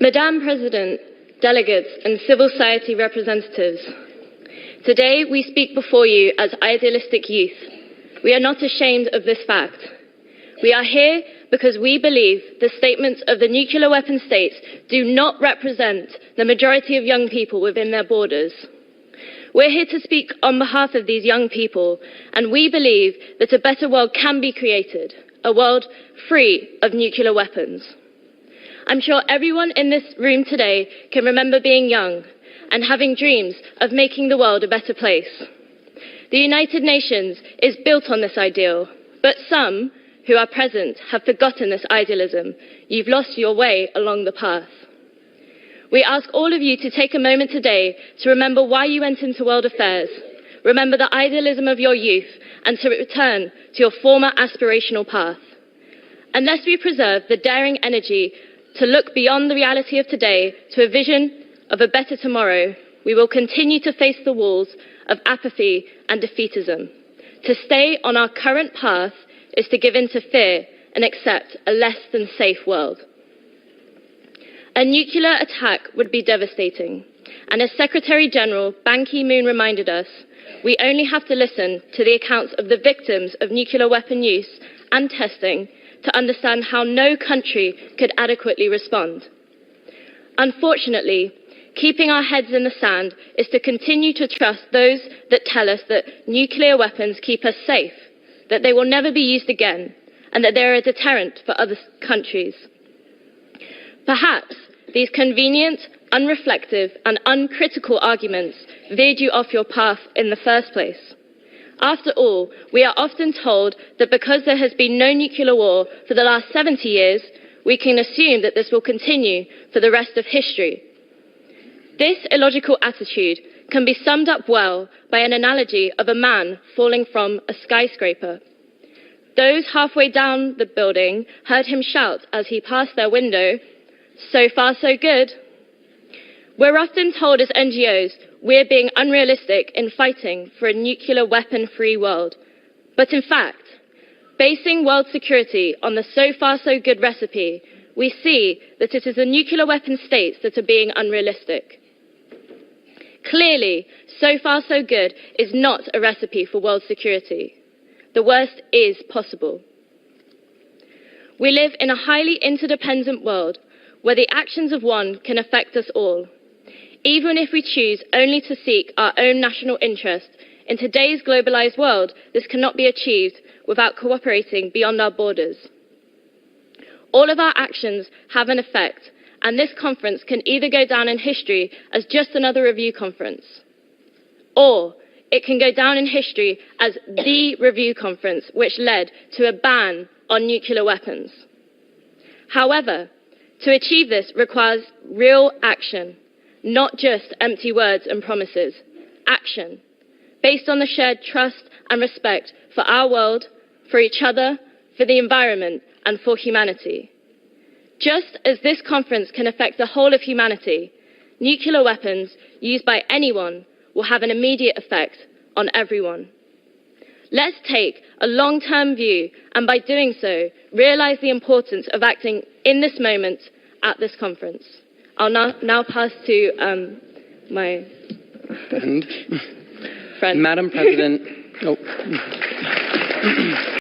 Madam President, delegates and civil society representatives, today we speak before you as idealistic youth. We are not ashamed of this fact. We are here because we believe the statements of the nuclear weapon states do not represent the majority of young people within their borders. We're here to speak on behalf of these young people, and we believe that a better world can be created, a world free of nuclear weapons. I'm sure everyone in this room today can remember being young and having dreams of making the world a better place. The United Nations is built on this ideal, but some who are present have forgotten this idealism. You've lost your way along the path. We ask all of you to take a moment today to remember why you went into world affairs, remember the idealism of your youth, and to return to your former aspirational path. Unless we preserve the daring energy to look beyond the reality of today to a vision of a better tomorrow, we will continue to face the walls of apathy and defeatism. To stay on our current path is to give in to fear and accept a less than safe world. A nuclear attack would be devastating, and as Secretary General Ban Ki-moon reminded us, we only have to listen to the accounts of the victims of nuclear weapon use and testing to understand how no country could adequately respond. Unfortunately, keeping our heads in the sand is to continue to trust those that tell us that nuclear weapons keep us safe, that they will never be used again, and that they are a deterrent for other countries. Perhaps these convenient, unreflective, and uncritical arguments veered you off your path in the first place. After all, we are often told that because there has been no nuclear war for the last 70 years, we can assume that this will continue for the rest of history. This illogical attitude can be summed up well by an analogy of a man falling from a skyscraper. Those halfway down the building heard him shout as he passed their window, "So far, so good." We're often told as NGOs we're being unrealistic in fighting for a nuclear weapon-free world. But in fact, basing world security on the so far, so good recipe, we see that it is the nuclear weapon states that are being unrealistic. Clearly, so far, so good is not a recipe for world security. The worst is possible. We live in a highly interdependent world where the actions of one can affect us all. Even if we choose only to seek our own national interest, in today's globalized world, this cannot be achieved without cooperating beyond our borders. All of our actions have an effect, and this conference can either go down in history as just another review conference, or it can go down in history as the review conference which led to a ban on nuclear weapons. However, to achieve this requires real action, not just empty words and promises. Action, based on the shared trust and respect for our world, for each other, for the environment, and for humanity. Just as this conference can affect the whole of humanity, nuclear weapons used by anyone will have an immediate effect on everyone. Let's take a long-term view, and by doing so, realize the importance of acting in this moment at this conference. I'll now pass to my friend. Madam President.